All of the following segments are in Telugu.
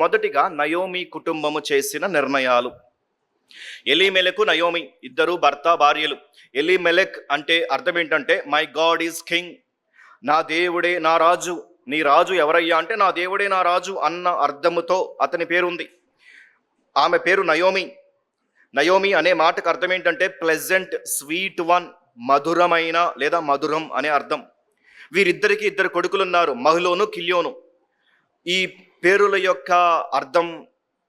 మొదటిగా నయోమి కుటుంబము చేసిన నిర్ణయాలు. ఎలీమెలకు నయోమి ఇద్దరు భర్త భార్యలు. ఎలీమెలెక్ అంటే అర్థం ఏంటంటే మై గాడ్ ఈజ్ కింగ్, నా దేవుడే నా రాజు. నీ రాజు ఎవరయ్యా అంటే నా దేవుడే నా రాజు అన్న అర్థముతో అతని పేరుంది. ఆమె పేరు నయోమి. నయోమి అనే మాటకు అర్థం ఏంటంటే ప్లెజెంట్, స్వీట్ వన్, మధురమైన లేదా మధురం అనే అర్థం. వీరిద్దరికి ఇద్దరు కొడుకులున్నారు, మహ్లోను కిల్యోను. ఈ పేరుల యొక్క అర్థం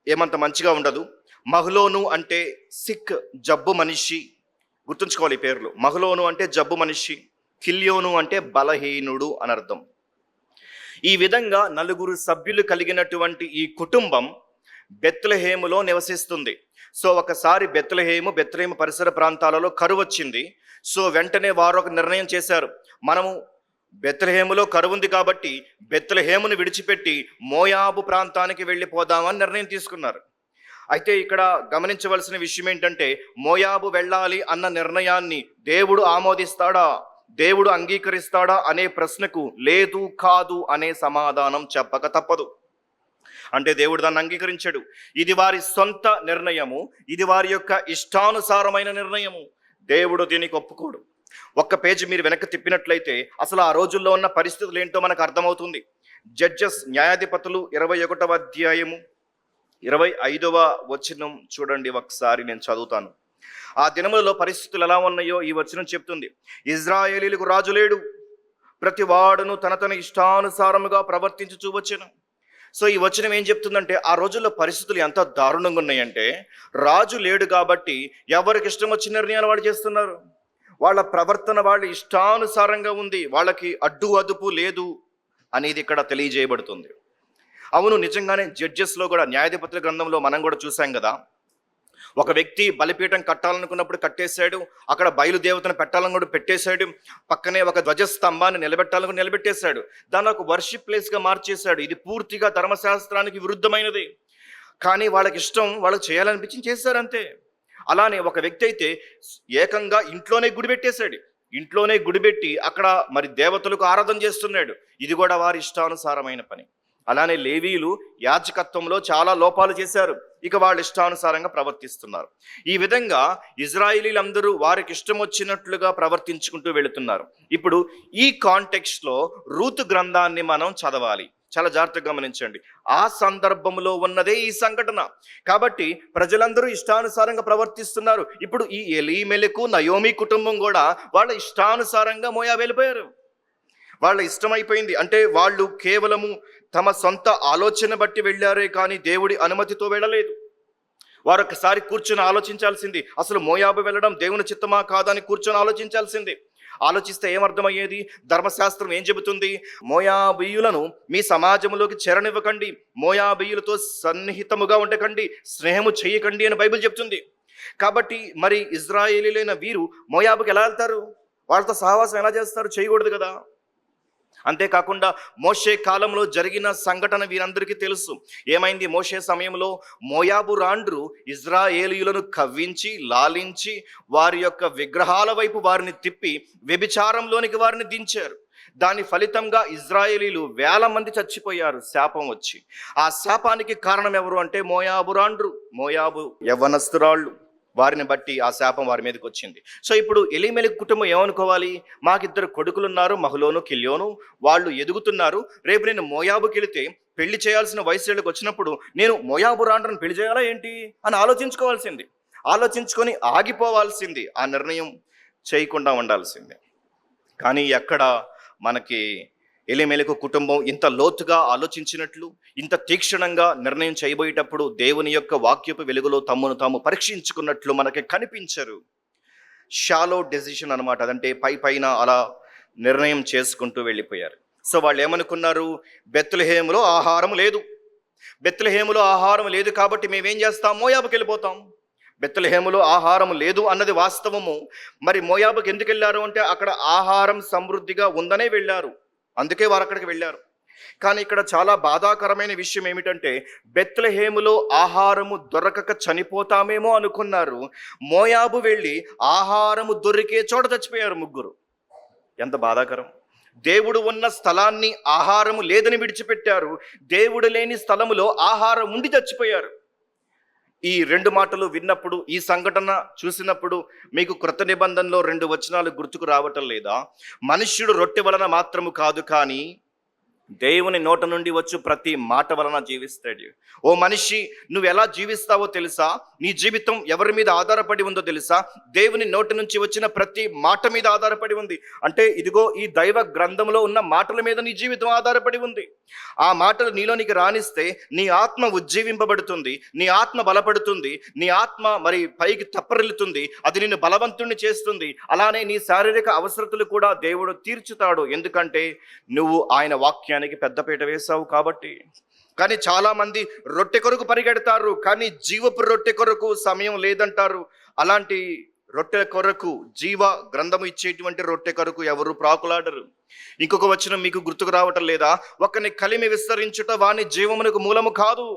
ఏమంత మంచిగా ఉండదు. మహ్లోను అంటే సిక్, జబ్బు మనిషి, గుర్తుంచుకోవాలి ఈ పేర్లు. మహ్లోను అంటే జబ్బు మనిషి, కిల్యోను అంటే బలహీనుడు అని అర్థం. ఈ విధంగా 4 సభ్యులు కలిగినటువంటి ఈ కుటుంబం బెత్లెహేములో నివసిస్తుంది. సో ఒకసారి బెత్లెహేము పరిసర ప్రాంతాలలో కరువు వచ్చింది. సో వెంటనే వారు ఒక నిర్ణయం చేశారు, మనము బెత్లెహేములో కరువు ఉంది కాబట్టి బెత్లెహేమును విడిచిపెట్టి మోయాబు ప్రాంతానికి వెళ్ళిపోదామని నిర్ణయం తీసుకున్నారు. అయితే ఇక్కడ గమనించవలసిన విషయం ఏంటంటే మోయాబు వెళ్ళాలి అన్న నిర్ణయాన్ని దేవుడు ఆమోదిస్తాడా, దేవుడు అంగీకరిస్తాడా అనే ప్రశ్నకు లేదు కాదు అనే సమాధానం చెప్పక తప్పదు. అంటే దేవుడు దాన్ని అంగీకరించాడు. ఇది వారి సొంత నిర్ణయము, ఇది వారి యొక్క ఇష్టానుసారమైన నిర్ణయము. దేవుడు దీనికి ఒప్పుకోడు. ఒక్క పేజీ మీరు వెనక్కి తిప్పినట్లయితే అసలు ఆ రోజుల్లో ఉన్న పరిస్థితులు ఏంటో మనకు అర్థమవుతుంది. జడ్జెస్, న్యాయాధిపతులు 21వ అధ్యాయము 25వ వచనం చూడండి ఒకసారి, నేను చదువుతాను. ఆ దినములలో పరిస్థితులు ఎలా ఉన్నాయో ఈ వచనం చెప్తుంది. ఇజ్రాయేలీలకు రాజు లేడు, ప్రతి వాడును తన ఇష్టానుసారముగా ప్రవర్తించుచూ వచ్చెను. సో ఈ వచనం ఏం చెప్తుందంటే ఆ రోజుల్లో పరిస్థితులు ఎంత దారుణంగా ఉన్నాయంటే రాజు లేడు కాబట్టి ఎవరికి ఇష్టం వచ్చిన నిర్ణయాలు వాడు చేస్తున్నారు. వాళ్ళ ప్రవర్తన వాళ్ళ ఇష్టానుసారంగా ఉంది, వాళ్ళకి అడ్డు అదుపు లేదు అనేది ఇక్కడ తెలియజేయబడుతుంది. అవును, నిజంగానే జడ్జెస్లో కూడా, న్యాయాధిపతుల గ్రంథంలో మనం కూడా చూసాం కదా, ఒక వ్యక్తి బలిపీఠం కట్టాలనుకున్నప్పుడు కట్టేశాడు, అక్కడ బయలుదేవతను పెట్టాలని కూడా పెట్టేశాడు, పక్కనే ఒక ధ్వజస్తంభాన్ని నిలబెట్టాలని నిలబెట్టేశాడు, దాన్ని ఒక వర్షిప్ ప్లేస్గా మార్చేశాడు. ఇది పూర్తిగా ధర్మశాస్త్రానికి విరుద్ధమైనది. కానీ వాళ్ళకి ఇష్టం, వాళ్ళకి చేయాలనిపించి చేశారు అంతే. అలానే ఒక వ్యక్తి అయితే ఏకంగా ఇంట్లోనే గుడి పెట్టేశాడు, ఇంట్లోనే గుడి పెట్టి అక్కడ మరి దేవతలకు ఆరాధన చేస్తున్నాడు. ఇది కూడా వారి ఇష్టానుసారమైన పని. అలానే లేవీలు యాజకత్వంలో చాలా లోపాలు చేశారు, ఇక వాళ్ళ ఇష్టానుసారంగా ప్రవర్తిస్తున్నారు. ఈ విధంగా ఇజ్రాయేలీలందరూ వారికి ఇష్టం వచ్చినట్లుగా ప్రవర్తించుకుంటూ వెళుతున్నారు. ఇప్పుడు ఈ కాంటెక్స్ట్లో రూతు గ్రంథాన్ని మనం చదవాలి. చాలా జాగ్రత్తగా గమనించండి. ఆ సందర్భంలో ఉన్నదే ఈ సంఘటన. కాబట్టి ప్రజలందరూ ఇష్టానుసారంగా ప్రవర్తిస్తున్నారు. ఇప్పుడు ఈ ఎలీమెలకు నయోమి కుటుంబం కూడా వాళ్ళ ఇష్టానుసారంగా మోయాబు వెళ్ళిపోయారు. వాళ్ళ ఇష్టమైపోయింది. అంటే వాళ్ళు కేవలము తమ సొంత ఆలోచన బట్టి వెళ్ళారే కానీ దేవుడి అనుమతితో వెళ్ళలేదు. వారు ఒకసారి కూర్చొని ఆలోచించాల్సింది, అసలు మోయాబు వెళ్ళడం దేవుని చిత్తమా కాదని కూర్చొని ఆలోచించాల్సింది. ఆలోచిస్తే ఏమర్థమయ్యేది? ధర్మశాస్త్రం ఏం చెబుతుంది? మోయాబీయులను మీ సమాజంలోకి చేరనివ్వకండి, మోయాబీయులతో సన్నిహితముగా ఉండకండి, స్నేహము చేయకండి అని బైబిల్ చెప్తుంది. కాబట్టి మరి ఇజ్రాయేలీలైన వీరు మోయాబుకి ఎలా వెళ్తారు? వాళ్ళతో సహవాసం ఎలా చేస్తారు? చేయకూడదు కదా. అంతేకాకుండా మోషే కాలంలో జరిగిన సంఘటన వీరందరికీ తెలుసు. ఏమైంది? మోషే సమయంలో మోయాబు రాండ్రు ఇజ్రాయేలీయులను కవ్వించి లాలించి వారి యొక్క విగ్రహాల వైపు వారిని తిప్పి వ్యభిచారంలోనికి వారిని దించారు. దాని ఫలితంగా ఇజ్రాయేలీలు 1000 మంది చచ్చిపోయారు శాపం వచ్చి. ఆ శాపానికి కారణం ఎవరు అంటే మోయాబు రాండ్రు, మోయాబు యవ్వనస్తురాళ్ళు. వారిని బట్టి ఆ శాపం వారి మీదకి వచ్చింది. సో ఇప్పుడు ఎలీమెలెకు కుటుంబం ఏమనుకోవాలి? మాకిద్దరు కొడుకులున్నారు, మహ్లోను కిల్యోను, వాళ్ళు ఎదుగుతున్నారు. రేపు నేను మోయాబుకి వెళితే పెళ్లి చేయాల్సిన వయసులకు వచ్చినప్పుడు నేను మోయాబు రాండ్రని పెళ్లి చేయాలా ఏంటి అని ఆలోచించుకోవాల్సింది. ఆలోచించుకొని ఆగిపోవాల్సింది, ఆ నిర్ణయం చేయకుండా ఉండాల్సిందే. కానీ ఎక్కడ మనకి ఎలీమెలెకు కుటుంబం ఇంత లోతుగా ఆలోచించినట్లు, ఇంత తీక్షణంగా నిర్ణయం చేయబోయేటప్పుడు దేవుని యొక్క వాక్యపు వెలుగులో తమను తాము పరీక్షించుకున్నట్లు మనకి కనిపించరు. షాలో డెసిషన్ అనమాట. అదంటే పైన అలా నిర్ణయం చేసుకుంటూ వెళ్ళిపోయారు. సో వాళ్ళు ఏమనుకున్నారు? బెత్లెహేములో ఆహారం లేదు, బెత్లెహేములో ఆహారం లేదు కాబట్టి మేమేం చేస్తాం? మోయాబుకి వెళ్ళిపోతాం. బెత్లెహేములో ఆహారం లేదు అన్నది వాస్తవము. మరి మోయాబుకి ఎందుకు వెళ్ళారు అంటే అక్కడ ఆహారం సమృద్ధిగా ఉందనే వెళ్ళారు, అందుకే వారు అక్కడికి వెళ్ళారు. కానీ ఇక్కడ చాలా బాధాకరమైన విషయం ఏమిటంటే బెత్లెహేములో ఆహారము దొరకక చనిపోతామేమో అనుకున్నారు. మోయాబు వెళ్ళి ఆహారము దొరికే చోట చచ్చిపోయారు ముగ్గురు. ఎంత బాధాకరం! దేవుడు ఉన్న స్థలాన్ని ఆహారము లేదని విడిచిపెట్టారు. దేవుడు లేని స్థలములో ఆహారం ఉండి చచ్చిపోయారు. ఈ 2 మాటలు విన్నప్పుడు, ఈ సంఘటన చూసినప్పుడు మీకు క్రొత్త నిబంధనలో 2 వచనాలు గుర్తుకు రావటం లేదా? మనుష్యుడు రొట్టె వలన మాత్రము కాదు, కానీ దేవుని నోట నుండి వచ్చు ప్రతి మాట వలన జీవిస్తాడు. ఓ మనిషి, నువ్వు ఎలా జీవిస్తావో తెలుసా? నీ జీవితం ఎవరి మీద ఆధారపడి ఉందో తెలుసా? దేవుని నోటి నుంచి వచ్చిన ప్రతి మాట మీద ఆధారపడి ఉంది. అంటే ఇదిగో ఈ దైవ గ్రంథంలో ఉన్న మాటల మీద నీ జీవితం ఆధారపడి ఉంది. ఆ మాటలు నీలోనికి రానిస్తే నీ ఆత్మ ఉజ్జీవింపబడుతుంది, నీ ఆత్మ బలపడుతుంది, నీ ఆత్మ మరి పైకి తప్పరిల్లుతుంది, అది నిన్ను బలవంతుణ్ణి చేస్తుంది. అలానే నీ శారీరక అవసరతలు కూడా దేవుడు తీర్చుతాడు, ఎందుకంటే నువ్వు ఆయన వాక్యానికి పెద్దపీట వేశావు కాబట్టి. కానీ చాలా మంది రొట్టె కొరకు పరిగెడతారు, కానీ జీవపు రొట్టె కొరకు సమయం లేదంటారు. అలాంటి రొట్టె కొరకు, జీవ గ్రంథము ఇచ్చేటువంటి రొట్టె కొరకు ఎవరు ప్రాకులాడరు. ఇంకొక వచనం మీకు గుర్తుకు రావటం లేదా? ఒకని కలిమి విస్తరించుట వాని జీవమునకు మూలము కాదు.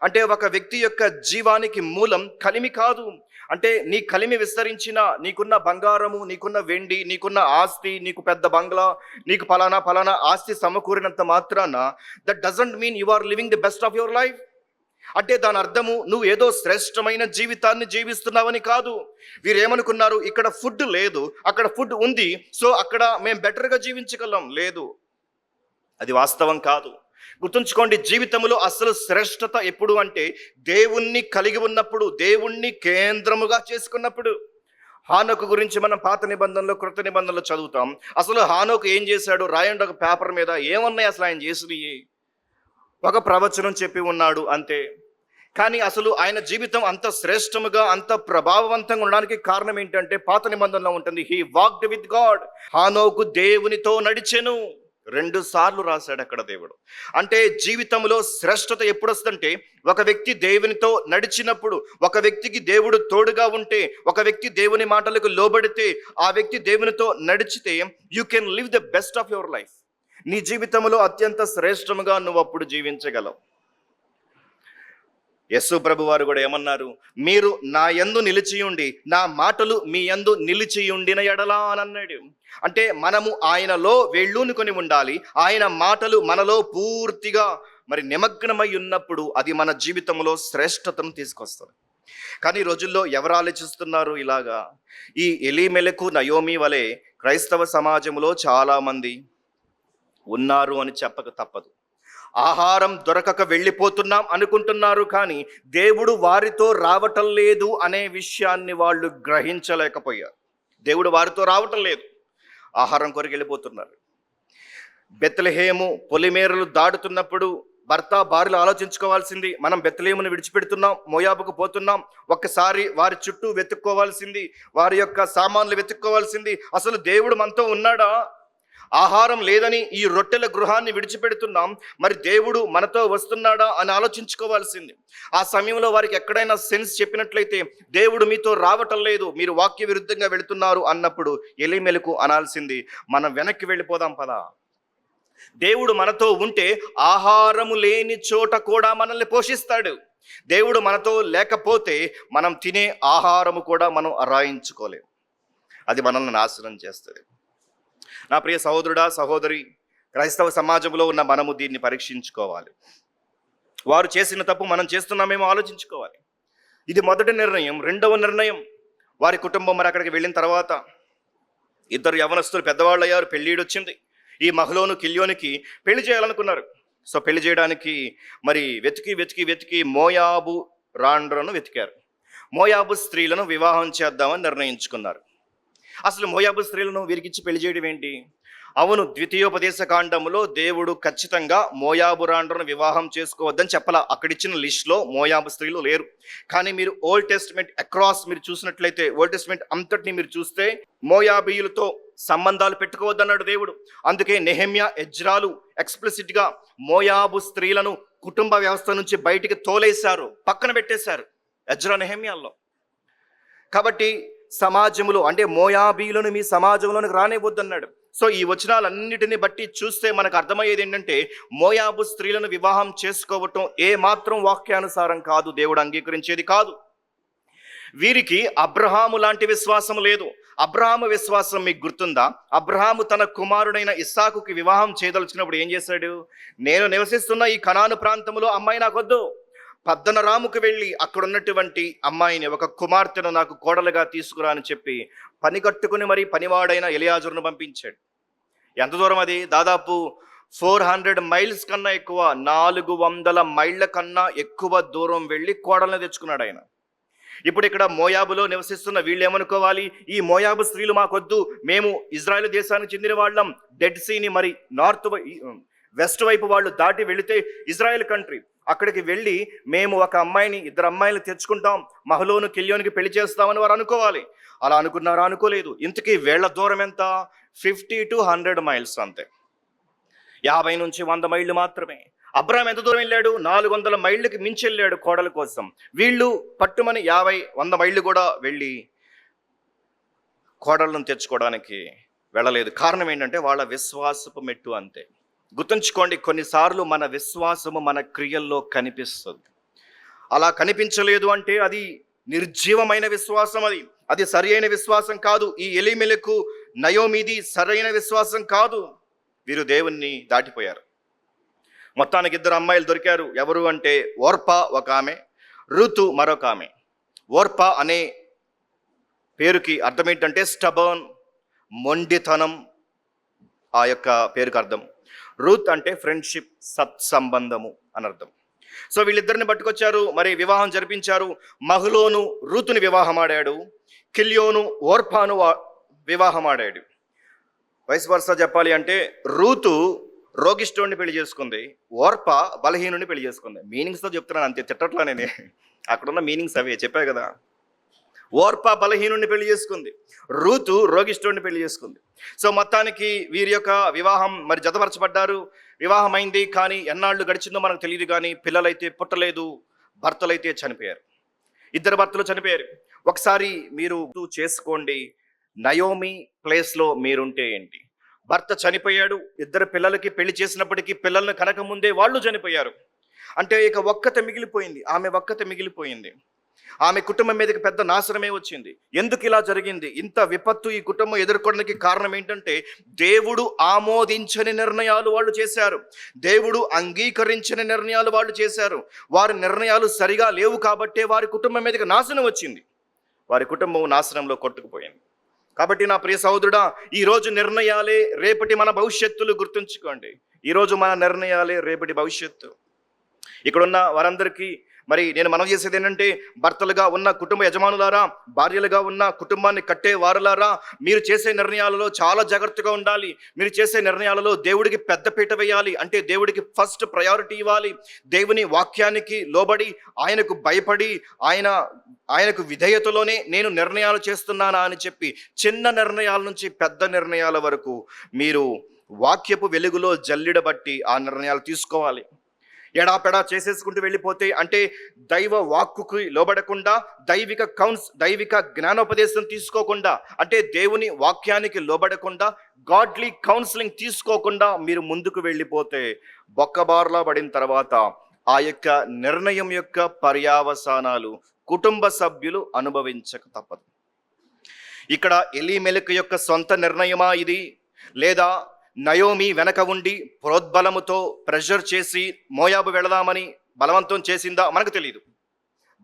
అంటే ఒక వ్యక్తి యొక్క జీవానికి మూలం కలిమి కాదు. అంటే నీ కలిమి విస్తరించిన, నీకున్న బంగారము, నీకున్న వెండి, నీకున్న ఆస్తి, నీకు పెద్ద బంగ్లా, నీకు ఫలానా ఆస్తి సమకూరినంత మాత్రాన that doesn't mean you are living the best of your life. అంటే దాని అర్థము నువ్వు ఏదో శ్రేష్టమైన జీవితాన్ని జీవిస్తున్నావని కాదు. వీరేమనుకున్నారు, ఇక్కడ ఫుడ్ లేదు, అక్కడ ఫుడ్ ఉంది, సో అక్కడ మేము బెటర్గా జీవించగలం. లేదు, అది వాస్తవం కాదు. గుర్తుంచుకోండి, జీవితంలో అసలు శ్రేష్టత ఎప్పుడు అంటే దేవుణ్ణి కలిగి ఉన్నప్పుడు, దేవుణ్ణి కేంద్రముగా చేసుకున్నప్పుడు. హానోకు గురించి మనం పాత నిబంధనలో, క్రొత్త నిబంధనలో చదువుతాం. అసలు హానోకు ఏం చేశాడు? రాయండి ఒక పేపర్ మీద. ఏమన్నాయి అసలు ఆయన చేసినవి? ఒక ప్రవచనం చెప్పి ఉన్నాడు అంతే. కానీ అసలు ఆయన జీవితం అంత శ్రేష్టముగా, అంత ప్రభావవంతంగా ఉండడానికి కారణం ఏంటంటే పాత నిబంధనలో ఉంటుంది, హీ వాక్డ్ విత్ గాడ్. హానోకు దేవునితో నడిచెను. 2 సార్లు రాశాడు అక్కడ దేవుడు. అంటే జీవితంలో శ్రేష్టత ఎప్పుడు వస్తుందంటే ఒక వ్యక్తి దేవునితో నడిచినప్పుడు, ఒక వ్యక్తికి దేవుడు తోడుగా ఉంటే, ఒక వ్యక్తి దేవుని మాటలకు లోబడితే, ఆ వ్యక్తి దేవునితో నడిచితే you can live the best of your life. నీ జీవితంలో అత్యంత శ్రేష్టముగా నువ్వు అప్పుడు జీవించగలవు. యేసు ప్రభు వారు కూడా ఏమన్నారు? మీరు నా యందు నిలిచియుండి, నా మాటలు మీ యందు నిలిచియుండిన ఎడలా అని అన్నాడు. అంటే మనము ఆయనలో వేళ్ళూనుకొని ఉండాలి. ఆయన మాటలు మనలో పూర్తిగా మరి నిమగ్నమై ఉన్నప్పుడు అది మన జీవితంలో శ్రేష్టతను తీసుకొస్తుంది. కానీ ఈ రోజుల్లో ఎవరు ఆలోచిస్తున్నారు ఇలాగా? ఈ ఎలీమెలకు, నయోమి వలె క్రైస్తవ సమాజంలో చాలామంది ఉన్నారు అని చెప్పక తప్పదు. ఆహారం దొరకక వెళ్ళిపోతున్నాం అనుకుంటున్నారు, కానీ దేవుడు వారితో రావటం లేదు అనే విషయాన్ని వాళ్ళు గ్రహించలేకపోయారు. దేవుడు వారితో రావటం లేదు, ఆహారం కొరకు వెళ్ళిపోతున్నారు. బెత్లెహేము పొలిమేరలు దాటుతున్నప్పుడు భర్త భార్యలు ఆలోచించుకోవాల్సింది, మనం బెత్లెహేమును విడిచిపెడుతున్నాం, మోయాబుకు పోతున్నాం, ఒక్కసారి వారి చుట్టూ వెతుక్కోవాల్సింది, వారి యొక్క సామాన్లు వెతుక్కోవాల్సింది. అసలు దేవుడు మనతో ఉన్నాడా? ఆహారం లేదని ఈ రొట్టెల గృహాన్ని విడిచిపెడుతున్నాం, మరి దేవుడు మనతో వస్తున్నాడా అని ఆలోచించుకోవాల్సింది. ఆ సమయంలో వారికి ఎక్కడైనా సెన్స్ చెప్పినట్లయితే, దేవుడు మీతో రావటం లేదు, మీరు వాక్య విరుద్ధంగా వెళుతున్నారు అన్నప్పుడు ఎలీమెలకు అనాల్సింది, మనం వెనక్కి వెళ్ళిపోదాం పదా. దేవుడు మనతో ఉంటే ఆహారము లేని చోట కూడా మనల్ని పోషిస్తాడు. దేవుడు మనతో లేకపోతే మనం తినే ఆహారము కూడా మనం అరాయించుకోలేం, అది మనల్ని నాశనం చేస్తుంది. నా ప్రియ సహోదరుడా, సహోదరి, క్రైస్తవ సమాజంలో ఉన్న మనము దీన్ని పరీక్షించుకోవాలి. వారు చేసిన తప్పు మనం చేస్తున్నామేమో ఆలోచించుకోవాలి. ఇది మొదటి నిర్ణయం. రెండవ నిర్ణయం, వారి కుటుంబం మరి అక్కడికి వెళ్ళిన తర్వాత 2 యవనస్తులు పెద్దవాళ్ళు అయ్యారు, పెళ్ళిడు వచ్చింది. ఈ మహలోను కిల్యోనికి పెళ్లి చేయాలనుకున్నారు. సో పెళ్లి చేయడానికి మరి వెతికి మోయాబు రాండ్రను వెతికారు. మోయాబు స్త్రీలను వివాహం చేద్దామని నిర్ణయించుకున్నారు. అసలు మోయాబు స్త్రీలను వీరికిచ్చి పెళ్లి చేయడం ఏంటి? అవును, ద్వితీయోపదేశ కాండములో దేవుడు ఖచ్చితంగా మోయాబు రాండ్రను వివాహం చేసుకోవద్దని చెప్పాల. అక్కడిచ్చిన లిస్టులో మోయాబు స్త్రీలు లేరు. కానీ మీరు ఓల్డ్ టెస్ట్మెంట్ అక్రాస్ మీరు చూసినట్లయితే, ఓల్డ్ టెస్ట్మెంట్ అంతటిని మీరు చూస్తే మోయాబీయులతో సంబంధాలు పెట్టుకోవద్దన్నాడు దేవుడు. అందుకే నెహెమ్యా, ఎజ్రాలు ఎక్స్ప్లిసిట్గా మోయాబు స్త్రీలను కుటుంబ వ్యవస్థ నుంచి బయటికి తోలేశారు, పక్కన పెట్టేశారు ఎజ్రా, నెహెమ్యాల్లో. కాబట్టి సమాజంలో అంటే మోయాబీలను మీ సమాజంలోనికి రానివ్వద్దన్నాడు. సో ఈ వచనాలన్నిటిని బట్టి చూస్తే మనకు అర్థమయ్యేది ఏంటంటే మోయాబు స్త్రీలను వివాహం చేసుకోవటం ఏ మాత్రం వాక్యానుసారం కాదు, దేవుడు అంగీకరించేది కాదు. వీరికి అబ్రహాము లాంటి విశ్వాసం లేదు. అబ్రహాము విశ్వాసం మీకు గుర్తుందా? అబ్రహాము తన కుమారుడైన ఇస్సాకుకి వివాహం చేయదలుచుకున్నప్పుడు ఏం చేశాడు? నేను నివసిస్తున్న ఈ కనాను ప్రాంతంలో అమ్మాయి నాకొద్దు, పద్దనరాముకు వెళ్ళి అక్కడ ఉన్నటువంటి అమ్మాయిని, ఒక కుమార్తెను నాకు కోడలుగా తీసుకురా అని చెప్పి పని కట్టుకుని మరి పనివాడైన ఎలియాజరును పంపించాడు. ఎంత దూరం అది? దాదాపు 400 మైల్స్ కన్నా ఎక్కువ, 400 మైళ్ళ కన్నా ఎక్కువ దూరం వెళ్ళి కోడలను తెచ్చుకున్నాడు ఆయన. ఇప్పుడు ఇక్కడ మోయాబులో నివసిస్తున్న వీళ్ళు ఏమనుకోవాలి? ఈ మోయాబు స్త్రీలు మాకొద్దు, మేము ఇజ్రాయెల్ దేశానికి చెందిన వాళ్ళం. డెడ్ సీని మరి వెస్ట్ వైపు వాళ్ళు దాటి వెళితే ఇజ్రాయెల్ కంట్రీ, అక్కడికి వెళ్ళి మేము ఒక అమ్మాయిని, 2 అమ్మాయిలు తెచ్చుకుంటాం, మహలోను కిల్యోనికి పెళ్లి చేస్తామని వారు అనుకోవాలి. అలా అనుకున్నారా? అనుకోలేదు. ఇంతకీ వేళ్ల దూరం ఎంత? 50 to 100 మైల్స్, అంతే. 50 నుంచి 100 మైళ్ళు మాత్రమే. అబ్రహాం ఎంత దూరం వెళ్ళాడు? 400 మైళ్ళకి మించి వెళ్ళాడు కోడల కోసం. వీళ్ళు పట్టుమని 50-100 మైళ్ళు కూడా వెళ్ళి కోడలను తెచ్చుకోవడానికి వెళ్ళలేదు. కారణం ఏంటంటే వాళ్ళ విశ్వాసపు మెట్టు, అంతే. గుర్తుంచుకోండి, కొన్నిసార్లు మన విశ్వాసము మన క్రియల్లో కనిపిస్తుంది. అలా కనిపించలేదు అంటే అది నిర్జీవమైన విశ్వాసం, అది సరి అయిన విశ్వాసం కాదు. ఈ ఎలీమెలకు నయోమిది సరైన విశ్వాసం కాదు. వీరు దేవుణ్ణి దాటిపోయారు. మొత్తానికి 2 అమ్మాయిలు దొరికారు. ఎవరు అంటే ఓర్పా ఒక ఆమె, రూతు మరొక ఆమె. ఓర్పా అనే పేరుకి అర్థం ఏంటంటే స్టబర్న్, మొండితనం ఆ యొక్క పేరుకి అర్థం. రూత్ అంటే ఫ్రెండ్షిప్, సత్సంబంధము అని అర్థం. సో వీళ్ళిద్దరిని పట్టుకొచ్చారు, మరి వివాహం జరిపించారు. మహలోను రూతుని వివాహం ఆడాడు, కిల్యోను ఓర్పాను వివాహం ఆడాడు. వయసు వరుస చెప్పాలి అంటే రూతు రోగిష్ఠుడిని పెళ్లి చేసుకుంది, ఓర్ప బలహీనుడిని పెళ్లి చేసుకుంది. మీనింగ్స్తో చెప్తున్నాను అంతే, తిట్టట్లా నేనే, అక్కడున్న మీనింగ్స్ అవే చెప్పా కదా. ఓర్ప బలహీనుడిని పెళ్లి చేసుకుంది, రూతు రోగిష్ఠుడిని పెళ్లి చేసుకుంది. సో మొత్తానికి వీరి యొక్క వివాహం మరి జతపరచబడ్డారు. వివాహం అయింది, కానీ ఎన్నాళ్ళు గడిచిందో మనకు తెలియదు. కానీ పిల్లలైతే పుట్టలేదు, భర్తలైతే చనిపోయారు. 2 భర్తలు చనిపోయారు. ఒకసారి మీరు చేసుకోండి, నయోమి ప్లేస్లో మీరుంటే ఏంటి? భర్త చనిపోయాడు, 2 పిల్లలకి పెళ్లి చేసినప్పటికీ పిల్లలను కనక ముందే వాళ్ళు చనిపోయారు. అంటే ఇక ఒక్కత మిగిలిపోయింది, ఆమె ఒక్కత మిగిలిపోయింది. ఆమె కుటుంబం మీదకి పెద్ద నాశనమే వచ్చింది. ఎందుకు ఇలా జరిగింది? ఇంత విపత్తు ఈ కుటుంబం ఎదుర్కోవడానికి కారణం ఏంటంటే దేవుడు ఆమోదించని నిర్ణయాలు వాళ్ళు చేశారు, దేవుడు అంగీకరించని నిర్ణయాలు వాళ్ళు చేశారు. వారి నిర్ణయాలు సరిగా లేవు కాబట్టే వారి కుటుంబం మీదకి నాశనం వచ్చింది, వారి కుటుంబం నాశనంలో కొట్టుకుపోయింది. కాబట్టి నా ప్రియ సహోదరుడా, ఈరోజు నిర్ణయాలే రేపటి మన భవిష్యత్తులు. గుర్తుంచుకోండి, ఈరోజు మన నిర్ణయాలే రేపటి భవిష్యత్తు. ఇక్కడున్న వారందరికీ మరి నేను మనవి చేసేది ఏంటంటే, భర్తలుగా ఉన్న కుటుంబ యజమానులారా, భార్యలుగా ఉన్న కుటుంబాన్ని కట్టే వారులారా, మీరు చేసే నిర్ణయాలలో చాలా జాగ్రత్తగా ఉండాలి. మీరు చేసే నిర్ణయాలలో దేవుడికి పెద్దపీట వేయాలి. అంటే దేవుడికి ఫస్ట్ ప్రయారిటీ ఇవ్వాలి. దేవుని వాక్యానికి లోబడి, ఆయనకు భయపడి, ఆయనకు విధేయతలోనే నేను నిర్ణయాలు చేస్తున్నానా అని చెప్పి, చిన్న నిర్ణయాల నుంచి పెద్ద నిర్ణయాల వరకు మీరు వాక్యపు వెలుగులో జల్లిడబట్టి ఆ నిర్ణయాలు తీసుకోవాలి. ఎడాపెడా చేసేసుకుంటూ వెళ్ళిపోతే, అంటే దైవ వాక్కుకి లోబడకుండా, దైవిక జ్ఞానోపదేశం తీసుకోకుండా, అంటే దేవుని వాక్యానికి లోబడకుండా, గాడ్లీ కౌన్సిలింగ్ తీసుకోకుండా మీరు ముందుకు వెళ్ళిపోతే బొక్కబార్లా పడిన తర్వాత ఆ యొక్క నిర్ణయం యొక్క పర్యావసానాలు కుటుంబ సభ్యులు అనుభవించక తప్పదు. ఇక్కడ ఎలీమెలెకు యొక్క సొంత నిర్ణయమా ఇది, లేదా నయోమి వెనక ఉండి ప్రోద్బలముతో ప్రెషర్ చేసి మోయాబు వెళదామని బలవంతం చేసిందా మనకు తెలియదు.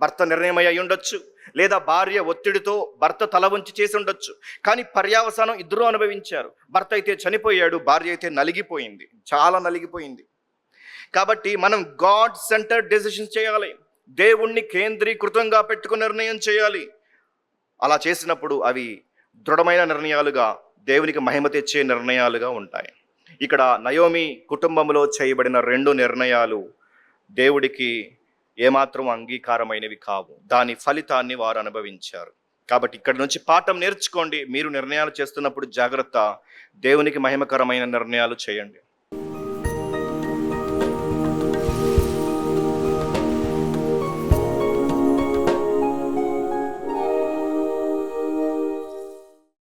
భర్త నిర్ణయం అయి ఉండొచ్చు, లేదా భార్య ఒత్తిడితో భర్త తల వంచి చేసి ఉండొచ్చు. కానీ పర్యావసానం ఇద్దరూ అనుభవించారు. భర్త అయితే చనిపోయాడు, భార్య అయితే నలిగిపోయింది, చాలా నలిగిపోయింది. కాబట్టి మనం గాడ్ సెంటర్డ్ డెసిషన్స్ చేయాలి, దేవుణ్ణి కేంద్రీకృతంగా పెట్టుకుని నిర్ణయం చేయాలి. అలా చేసినప్పుడు అవి దృఢమైన నిర్ణయాలుగా, దేవునికి మహిమ తెచ్చే నిర్ణయాలుగా ఉంటాయి. ఇక్కడ నయోమి కుటుంబంలో చేయబడిన 2 నిర్ణయాలు దేవుడికి ఏమాత్రం అంగీకారమైనవి కావు. దాని ఫలితాన్ని వారు అనుభవించారు. కాబట్టి ఇక్కడ నుంచి పాఠం నేర్చుకోండి. మీరు నిర్ణయాలు చేస్తున్నప్పుడు జాగ్రత్త, దేవునికి మహిమకరమైన నిర్ణయాలు చేయండి.